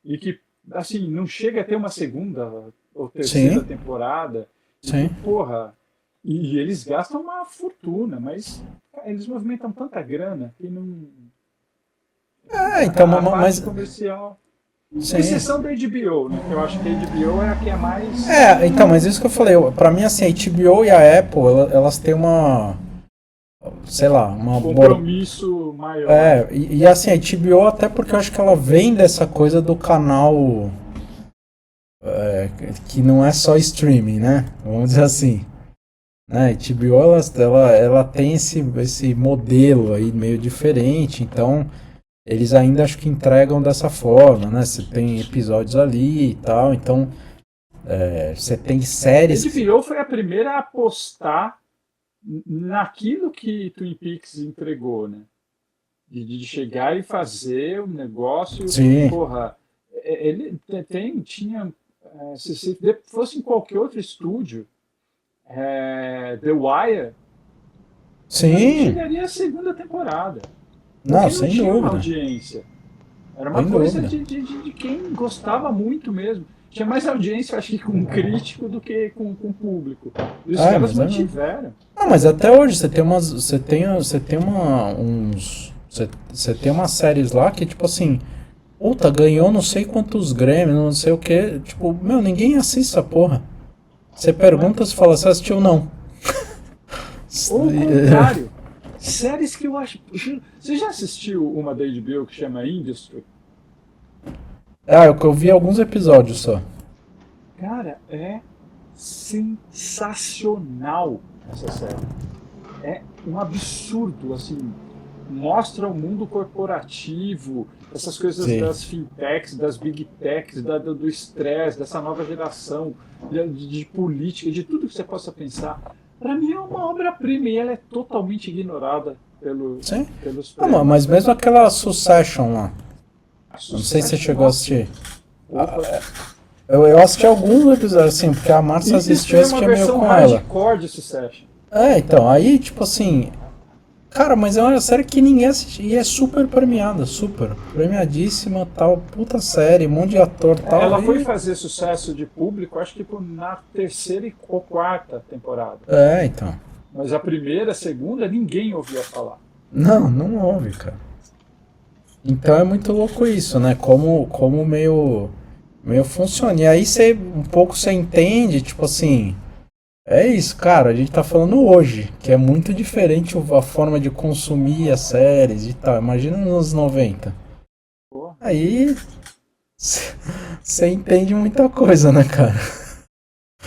e que, assim, não chega a ter uma segunda ou terceira sim, temporada. E que, sim. porra, e eles gastam uma fortuna, mas cara, eles movimentam tanta grana que não. Então, A parte mas. comercial. Com Sim. exceção da HBO, né? Que eu acho que a HBO é a que é mais. Então, mas isso que eu falei, pra mim, assim, a HBO e a Apple, elas têm uma. Sei lá, uma. Compromisso maior. E assim, a HBO, até porque eu acho que ela vem dessa coisa do canal. Que não é só streaming, né? Vamos dizer assim. Né? A HBO, ela tem esse modelo aí meio diferente, então. Eles ainda acho que entregam dessa forma, né? Você tem episódios ali e tal, então você tem A séries. HBO foi a primeira a apostar naquilo que Twin Peaks entregou, né? De chegar e fazer um negócio. Sim, Porra, ele tinha. Se fosse em qualquer outro estúdio, The Wire, não sim, chegaria à segunda temporada. não, Porque não sem tinha uma dúvida, audiência. Era uma sem coisa dúvida. de quem gostava muito mesmo. Tinha mais audiência, acho que com um crítico do que com o público. E os caras Mas é mesmo. mantiveram. Não, mas até hoje você tem umas séries lá que tipo assim, puta, ganhou não sei quantos Grammy, não sei o que, tipo, meu, ninguém assiste essa porra. Você Não é? pergunta se fala, você assistiu ou não? Ou o contrário. Séries que eu acho. Você já assistiu uma da HBO que chama Industry? Eu vi alguns episódios só. Cara, é sensacional essa série. É um absurdo, assim. Mostra o mundo corporativo, essas coisas Sim. das fintechs, das big techs, do estresse, dessa nova geração, de política, de tudo que você possa pensar. Para mim é uma obra-prima e ela é totalmente ignorada Sim. pelos Não, prêmios. mas mesmo aquela Succession lá. Não sei se você Sucesso, chegou a nossa. assistir. Opa. Eu assisti alguns episódios, assim, porque a Marcia Isso assistiu, eu é uma assistia meio versão com ela. hardcore de Succession. Então, aí, tipo assim. Cara, mas é uma série que ninguém assiste. E é super premiada, super. Premiadíssima, tal, puta série, um monte de ator tal. Ela foi fazer sucesso de público, acho que na terceira ou quarta temporada. Então. Mas a primeira, a segunda, ninguém ouvia falar. Não houve, cara. Então é muito louco isso, né? Como meio funciona. E aí você um pouco você entende, tipo assim, é isso, cara, a gente tá falando hoje, que é muito diferente a forma de consumir as séries e tal. Imagina nos anos 90. Pô, Aí você entende muita coisa, né, cara?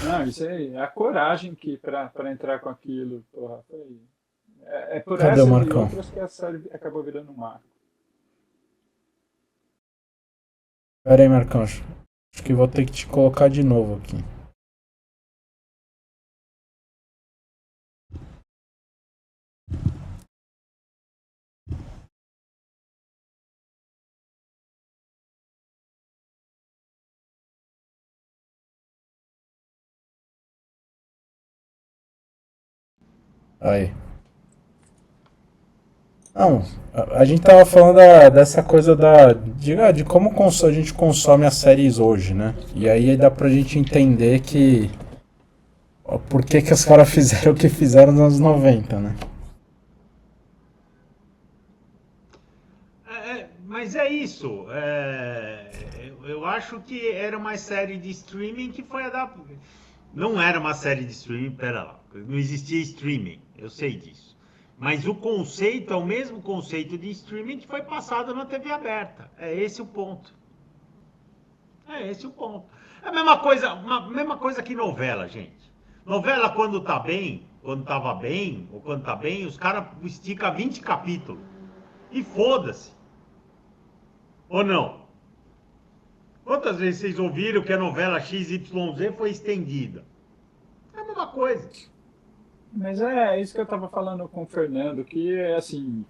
não, isso aí, é a coragem que pra entrar com aquilo, porra, foi. É por Cadê o essas e Marcão? outras que a série acabou virando um marco. Pera aí, Marcão, acho que vou ter que te colocar de novo aqui. Aí. Não, a gente tava falando dessa coisa de como a gente consome as séries hoje, né? E aí dá pra gente entender que por que os caras fizeram o que fizeram nos anos 90, né? Mas é isso. Eu acho que era uma série de streaming que foi adaptada. Não era uma série de streaming, pera lá. Não existia streaming, eu sei disso. Mas o conceito é o mesmo conceito de streaming que foi passado na TV aberta. É esse o ponto. É esse o ponto. É a mesma coisa que novela, gente. Novela, quando tá bem, quando tava bem, ou quando tá bem, os caras esticam 20 capítulos. E foda-se. Ou não? Quantas vezes vocês ouviram que a novela XYZ foi estendida? É a mesma coisa. Mas é isso que eu estava falando com o Fernando, que é assim,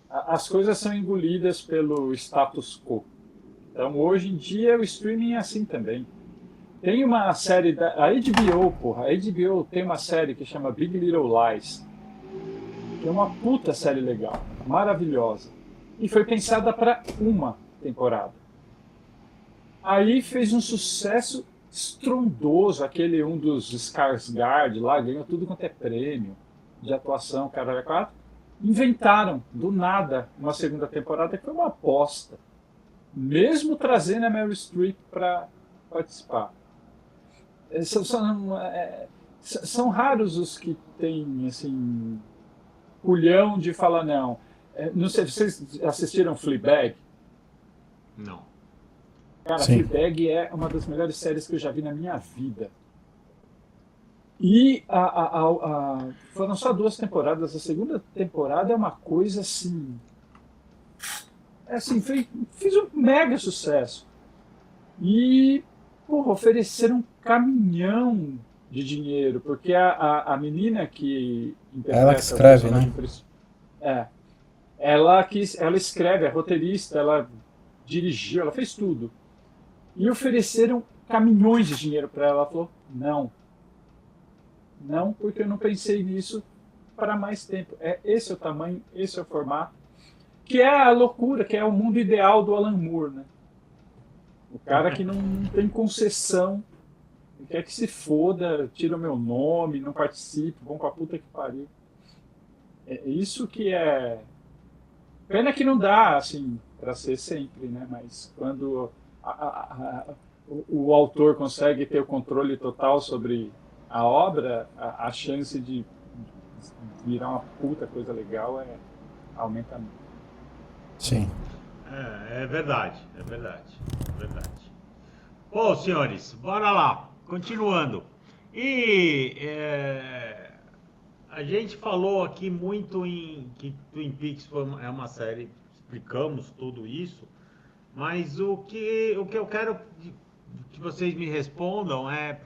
as coisas são engolidas pelo status quo. Então hoje em dia o streaming é assim também. Tem uma série da a HBO, porra, a HBO tem uma série que chama Big Little Lies, que é uma puta série legal, maravilhosa. E foi pensada para uma temporada. Aí fez um sucesso estrondoso, aquele um dos Skarsgård lá, ganhou tudo quanto é prêmio de atuação, caralho, quatro. Inventaram, do nada, uma segunda temporada que foi uma aposta. Mesmo trazendo a Meryl Streep para participar. São raros os que têm, assim, culhão de falar não. Não sei, vocês assistiram Fleabag? Não. Cara, Sim. Fleabag é uma das melhores séries que eu já vi na minha vida. E foram só 2 temporadas. A segunda temporada é uma coisa assim... fez um mega sucesso. E, porra, ofereceram um caminhão de dinheiro, porque a menina que interpreta Ela que escreve, o personagem ela escreve, é roteirista, ela dirigiu, ela fez tudo. E ofereceram caminhões de dinheiro para ela. Ela falou, não, porque eu não pensei nisso para mais tempo. Esse é o tamanho, esse é o formato, que é a loucura, que é o mundo ideal do Alan Moore, né? O cara que não tem concessão, quer que se foda, tira o meu nome, não participe, vão pra puta que pariu. É isso que é... Pena que não dá, assim, pra ser sempre, né? Mas quando o autor consegue ter o controle total sobre a obra, a chance de virar uma puta coisa legal aumenta muito. Sim. É verdade. Bom, senhores, bora lá. Continuando. E a gente falou aqui muito em que Twin Peaks é uma série, explicamos tudo isso, mas o que eu quero que vocês me respondam é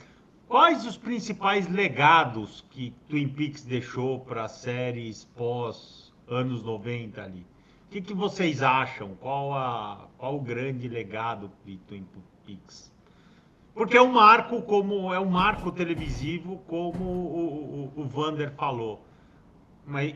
quais os principais legados que Twin Peaks deixou para séries pós anos 90 ali? O que vocês acham? Qual o grande legado de Twin Peaks? Porque é um marco televisivo, como o Vander falou. Mas,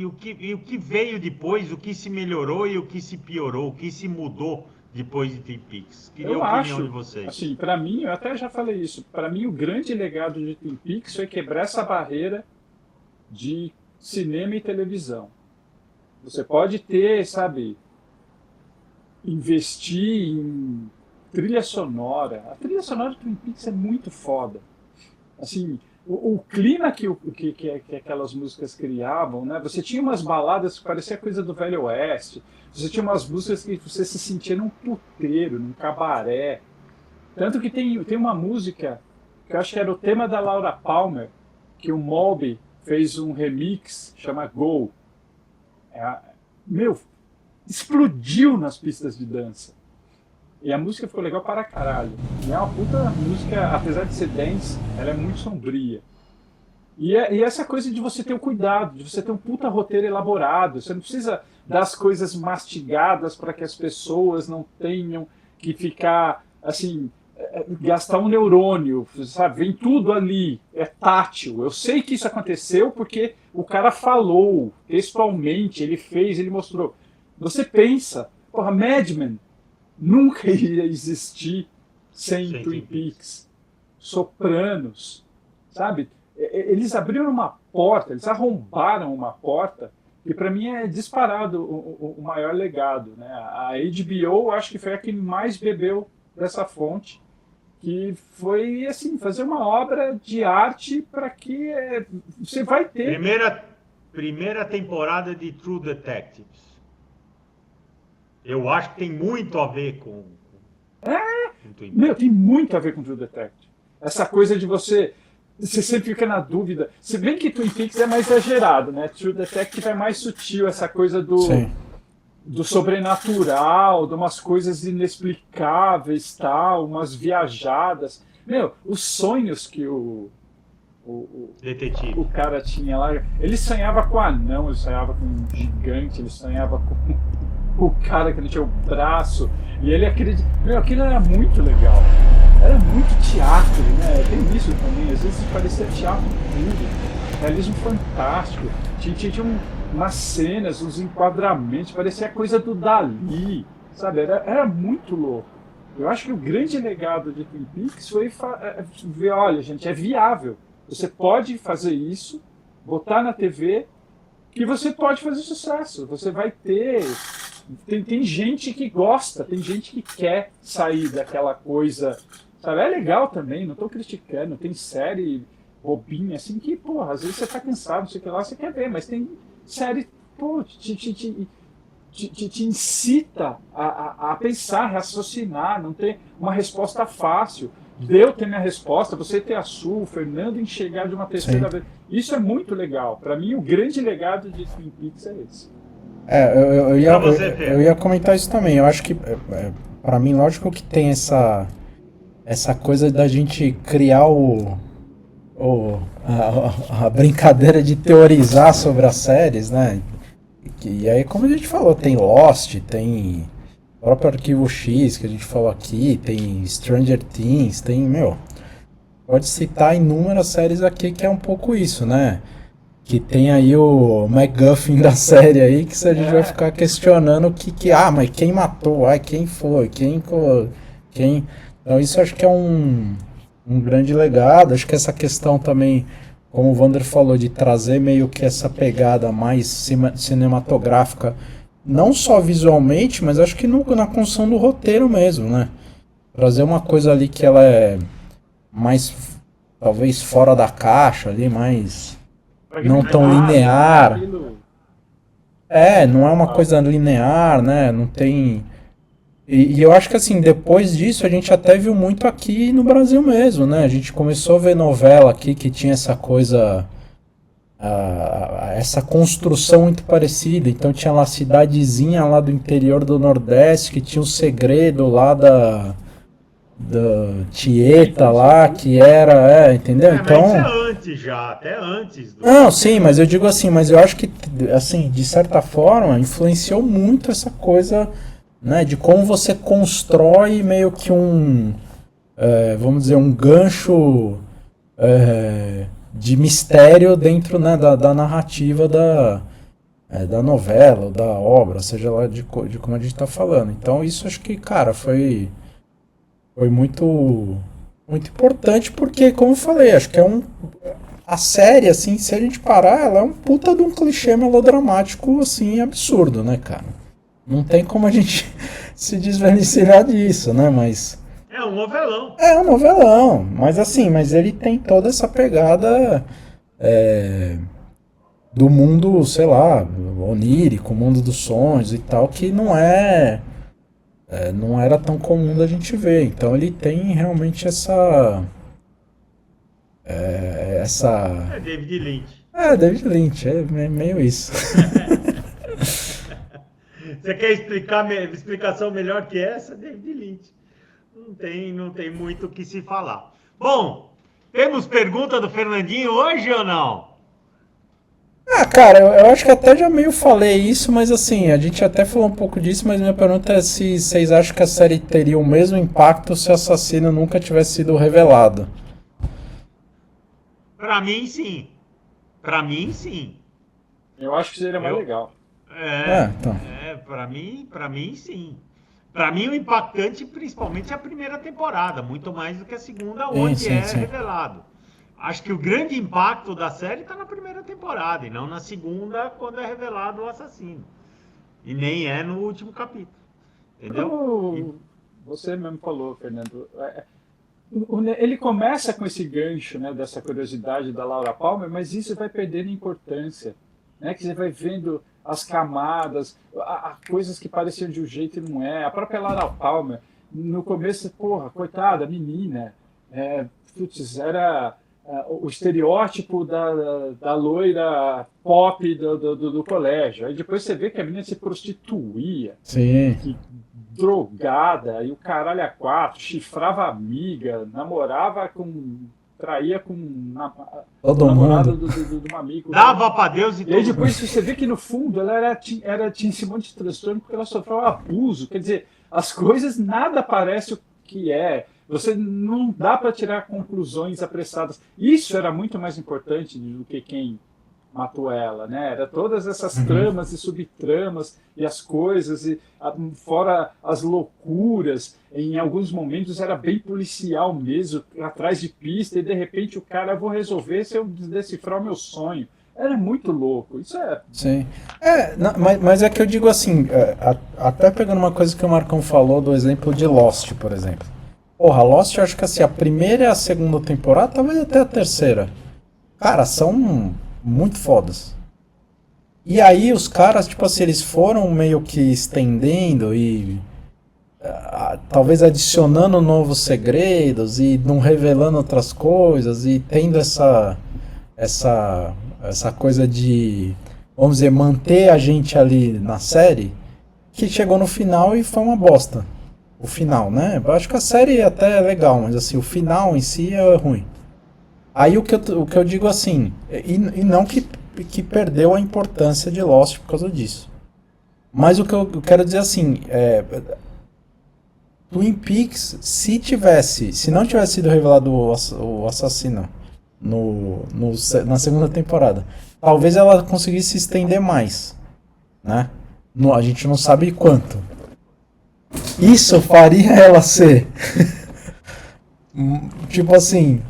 o que veio depois, o que se melhorou e o que se piorou, o que se mudou depois de Twin Peaks? Queria a opinião de vocês. Assim, para mim, eu até já falei isso, para mim o grande legado de Twin Peaks foi quebrar essa barreira de cinema e televisão. Você pode ter, sabe, investir em trilha sonora. A trilha sonora de Twin Peaks é muito foda. Assim, o clima que aquelas músicas criavam, né? Você tinha umas baladas que parecia coisa do Velho Oeste. Você tinha umas músicas que você se sentia num puteiro, num cabaré. Tanto que tem uma música que eu acho que era o tema da Laura Palmer, que o Moby fez um remix, chama Go. Explodiu nas pistas de dança. E a música ficou legal para caralho. E é uma puta música, apesar de ser dance, ela é muito sombria. E essa coisa de você ter o cuidado, de você ter um puta roteiro elaborado. Você não precisa das coisas mastigadas para que as pessoas não tenham que ficar, assim, gastar um neurônio, sabe? Vem tudo ali, é tátil. Eu sei que isso aconteceu porque o cara falou textualmente, ele fez, ele mostrou. Você pensa, porra, Mad Men nunca iria existir sem Twin Peaks. Sopranos, sabe? Eles abriram uma porta, eles arrombaram uma porta que para mim é disparado o maior legado, né? A HBO acho que foi a que mais bebeu dessa fonte, que foi assim, fazer uma obra de arte para que você vai ter... Primeira temporada de True Detectives. Eu acho que tem muito a ver com Twin Peaks. Tem muito a ver com True Detective. Essa coisa de você você sempre fica na dúvida. Se bem que Twin Peaks é mais exagerado, né? True Detective é mais sutil, essa coisa Sim. do sobrenatural, de umas coisas inexplicáveis, tal, umas viajadas. Meu, os sonhos que Detetive. o cara tinha lá. Ele sonhava com anão, ele sonhava com um gigante, ele sonhava com o cara que não tinha o braço. E ele acredita. Meu, aquilo era muito legal. Era muito teatro, né? Tem isso também. Às vezes parecia teatro puro. Realismo fantástico. Tinha umas cenas, uns enquadramentos, parecia coisa do Dali. Sabe? Era muito louco. Eu acho que o grande legado de Twin Peaks foi ver, olha, gente, é viável. Você pode fazer isso, botar na TV, que você pode fazer sucesso. Você vai ter... Tem gente que gosta, tem gente que quer sair daquela coisa... Sabe? É legal também, não estou criticando. Tem série bobinha, assim, que, porra, às vezes você tá cansado, não sei o que lá, você quer ver. Mas tem série, pô, te incita a pensar, a raciocinar, não ter uma resposta fácil. Eu ter minha resposta, você ter a sua, o Fernando enxergar de uma terceira vez. Isso é muito legal. Para mim, o grande legado de Twin Peaks é esse. Eu ia comentar isso também. Eu acho que, para mim, lógico que tem essa coisa da gente criar a brincadeira de teorizar sobre as séries, né? E aí, como a gente falou, tem Lost, tem o próprio Arquivo X que a gente falou aqui, tem Stranger Things, tem, pode citar inúmeras séries aqui que é um pouco isso, né? Que tem aí o MacGuffin da série aí, que a gente vai ficar questionando mas quem matou? Quem foi? Quem... Então isso acho que é um grande legado. Acho que essa questão também, como o Wander falou, de trazer meio que essa pegada mais cinematográfica, não só visualmente, mas acho que na construção do roteiro mesmo, né? Trazer uma coisa ali que ela é mais, talvez, fora da caixa ali, mais... não tão linear. Não é uma coisa linear, né? Não tem... E eu acho que assim, depois disso a gente até viu muito aqui no Brasil mesmo, né? A gente começou a ver novela aqui que tinha essa coisa, essa construção muito parecida. Então tinha lá a cidadezinha lá do interior do Nordeste, que tinha um segredo lá da Tieta lá, que era, entendeu? Então... Mas isso é antes já, até antes. Não, sim, mas eu digo assim, mas eu acho que, assim, de certa forma, influenciou muito essa coisa... né, de como você constrói meio que vamos dizer, um gancho de mistério dentro, né, da narrativa da novela, da obra, seja lá de como a gente está falando. Então isso acho que, cara, foi muito, muito importante, porque, como eu falei, acho que a série, assim, se a gente parar, ela é um puta de um clichê melodramático, assim, absurdo, né, cara? Não tem como a gente se desvencilhar disso, né? Mas... é um novelão. É um novelão. Mas assim, ele tem toda essa pegada do mundo, sei lá, onírico, mundo dos sonhos e tal, que não era tão comum da gente ver. Então ele tem realmente essa... É David Lynch. David Lynch, é meio isso. Você quer explicação melhor que essa? David Lynch. Não tem muito o que se falar. Bom, temos pergunta do Fernandinho hoje ou não? Cara, eu acho que até já meio falei isso, mas assim, a gente até falou um pouco disso, mas minha pergunta é se vocês acham que a série teria o mesmo impacto se o assassino nunca tivesse sido revelado. Pra mim, sim. Pra mim, sim. Eu acho que seria mais legal. Então. Pra mim, sim. Pra mim, o impactante, principalmente, é a primeira temporada, muito mais do que a segunda, onde sim. Revelado. Acho que o grande impacto da série está na primeira temporada, e não na segunda, quando é revelado o assassino. E nem é no último capítulo. Entendeu? Você mesmo falou, Fernando. Ele começa com esse gancho, né, dessa curiosidade da Laura Palmer, mas isso vai perdendo importância. Né, que você vai vendo as camadas, coisas que pareciam de um jeito e não é. A própria Laura Palmer, no começo, porra, coitada, menina, putz, era o estereótipo da loira pop do colégio. Aí depois você vê que a menina se prostituía, Sim. que drogada, e o caralho a quatro, chifrava amiga, traía com o Todo namorado mundo. de um amigo. Dava pra Deus e E aí todo depois mundo. você vê que no fundo ela tinha esse monte de transtorno porque ela sofreu um abuso. Quer dizer, as coisas nada parece o que é. Você não dá para tirar conclusões apressadas. Isso era muito mais importante do que quem matou ela, né? Era todas essas tramas e subtramas e as coisas, fora as loucuras. Em alguns momentos era bem policial mesmo, atrás de pista, e de repente o cara, eu vou resolver se eu decifrar o meu sonho. Era muito louco. Isso é. Sim. Mas é que eu digo assim, até pegando uma coisa que o Marcão falou do exemplo de Lost, por exemplo. Porra, Lost, eu acho que assim, a primeira e a segunda temporada, talvez até a terceira. Cara, são muito fodas. E aí os caras, tipo assim, eles foram meio que estendendo e talvez adicionando novos segredos e não revelando outras coisas e tendo essa coisa de, vamos dizer, manter a gente ali na série, que chegou no final e foi uma bosta. O final, né? Eu acho que a série até é legal, mas assim, o final em si é ruim. Aí o que eu digo assim, e não que perdeu a importância de Lost por causa disso. Mas o que eu quero dizer assim, Twin Peaks, se não tivesse sido revelado o assassino na segunda temporada, talvez ela conseguisse se estender mais, né? A gente não sabe quanto. Isso faria ela ser tipo assim,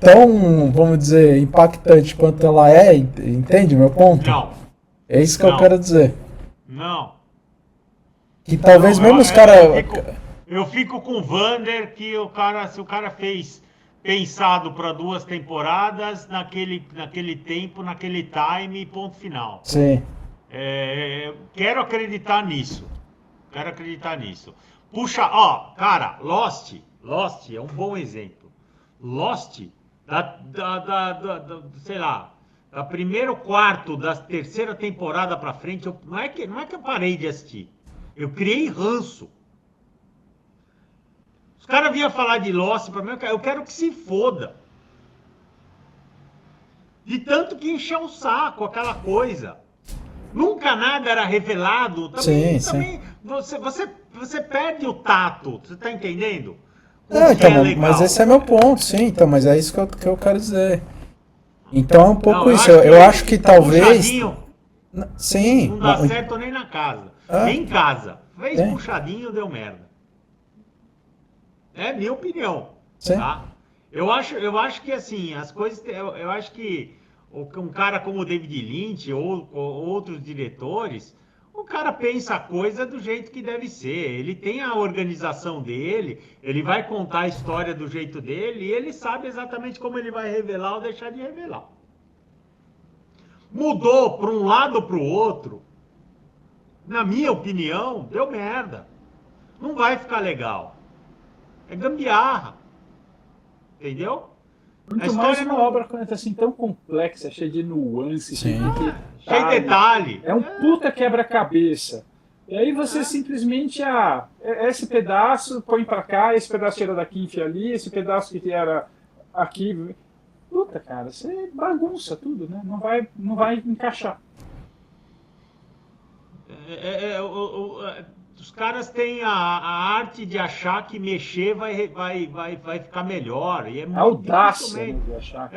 tão, vamos dizer, impactante quanto ela é, entende meu ponto? Não, É isso que eu não, quero dizer. não. Que talvez Não, mesmo os caras. eu fico com o Vander que se o cara fez pensado para 2 temporadas, naquele tempo, naquele time, ponto final. Sim. Quero acreditar nisso. Quero acreditar nisso. Puxa, ó, cara, Lost é um bom exemplo. Lost, sei lá, da primeiro quarto da terceira temporada pra frente, não é que eu parei de assistir. Eu criei ranço. Os caras vinham falar de Lost pra mim, eu quero que se foda. De tanto que encheu o saco aquela coisa. Nunca nada era revelado. Também você perde o tato. Você tá entendendo? Então, mas esse é meu ponto, sim. Então, mas é isso que eu quero dizer. Então é um pouco Não, isso. Eu acho que talvez. Sim. Não dá certo nem na casa. Nem em casa. Fez puxadinho, deu merda. É minha opinião. Sim. Tá? Eu acho que assim, as coisas. Eu acho que um cara como o David Lynch ou outros diretores, o cara pensa a coisa do jeito que deve ser. Ele tem a organização dele, ele vai contar a história do jeito dele e ele sabe exatamente como ele vai revelar ou deixar de revelar. Mudou para um lado ou para o outro, na minha opinião, deu merda. Não vai ficar legal. É gambiarra. Entendeu? Muito mais uma obra assim tão complexa, cheia de nuances, Sim. Cheio de detalhe. É um puta quebra-cabeça. E aí você simplesmente, esse pedaço põe pra cá, esse pedaço tira daqui e enfia ali, esse pedaço que era aqui. Puta, cara, você bagunça tudo, né? Não vai encaixar. Os caras têm a arte de achar que mexer vai ficar melhor. E é muito audácia, né, de achar que...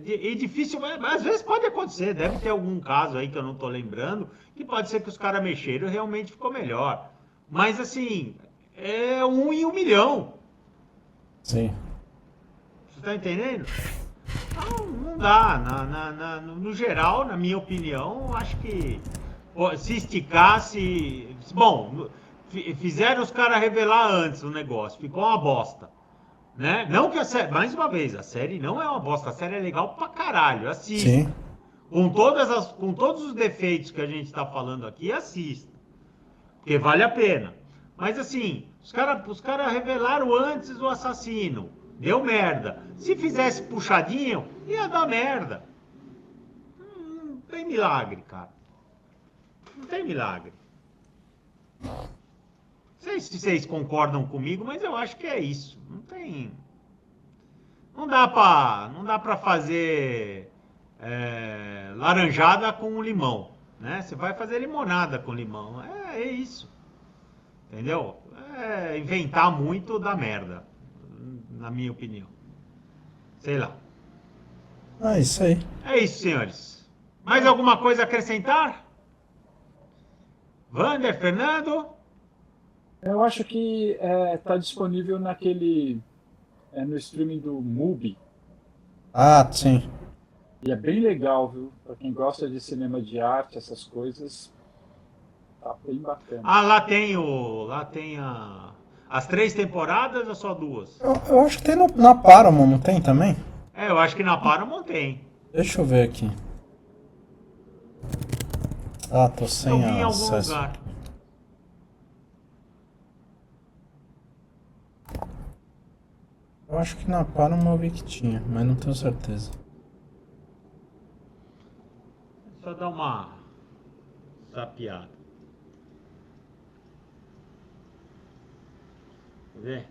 E difícil, às vezes pode acontecer, deve ter algum caso aí que eu não tô lembrando, que pode ser que os caras mexeram e realmente ficou melhor. Mas assim, é 1 em 1 milhão. Sim. Você tá entendendo? Não dá. No geral, na minha opinião, acho que se esticasse. Bom, fizeram os caras revelar antes o negócio, ficou uma bosta. Né? Não que a série, mais uma vez, a série não é uma bosta, a série é legal pra caralho, assista. Sim. Com todos os defeitos que a gente tá falando aqui, assista. Porque vale a pena. Mas assim, os cara revelaram antes o assassino. Deu merda. Se fizesse puxadinho, ia dar merda. Não tem milagre, cara. Não tem milagre. Não sei se vocês concordam comigo, mas eu acho que é isso. Não tem... Não dá pra fazer laranjada com limão, né? Você vai fazer limonada com limão. É isso. Entendeu? Inventar muito dá merda, na minha opinião. Sei lá. É isso aí. É isso, senhores. Mais alguma coisa a acrescentar? Wander, Fernando? Eu acho que está disponível no streaming do Mubi. Ah, sim. E é bem legal, viu? Para quem gosta de cinema de arte, essas coisas, tá bem bacana. Ah, lá tem as 3 temporadas ou só 2? Eu acho que tem na Paramount, não tem também? Eu acho que na Paramount tem. Deixa eu ver aqui. Ah, tô Eu sem vi em algum acesso. lugar. Eu acho que na Paramount eu vi que tinha, mas não tenho certeza. Só dar uma zapiada. Quer ver?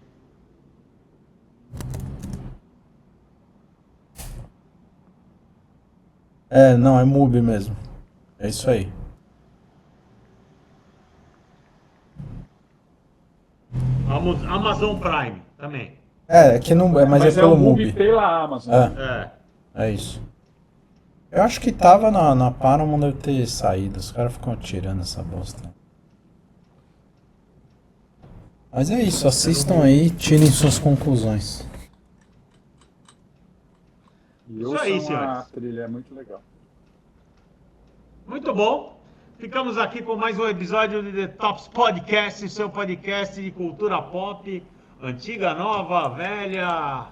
Não, é Mubi mesmo. É isso aí. Amazon Prime também. É que não, mas é Mas é pelo o Mubi Mubi. pela Amazon. É isso. Eu acho que tava na Paramount, deve ter saído. Os caras ficam tirando essa bosta. Mas é isso, assistam aí, tirem suas conclusões. E Isso aí, ouçam a senhores. trilha, é muito legal. Muito bom. Ficamos aqui com mais um episódio de The Tops Podcast, seu podcast de cultura pop, antiga, nova, velha.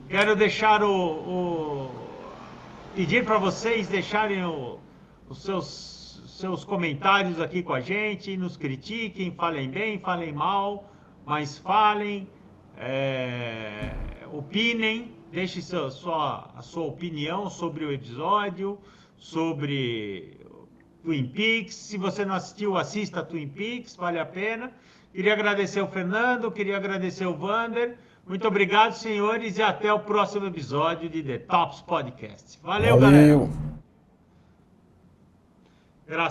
Quero deixar pedir para vocês deixarem os seus comentários aqui com a gente, nos critiquem, falem bem, falem mal, mas falem, opinem, deixe a sua opinião sobre o episódio, sobre Twin Peaks. Se você não assistiu, assista Twin Peaks, vale a pena. Queria agradecer o Fernando, queria agradecer o Wander. Muito obrigado, senhores, e até o próximo episódio de The Tops Podcast. Valeu, galera! Valeu!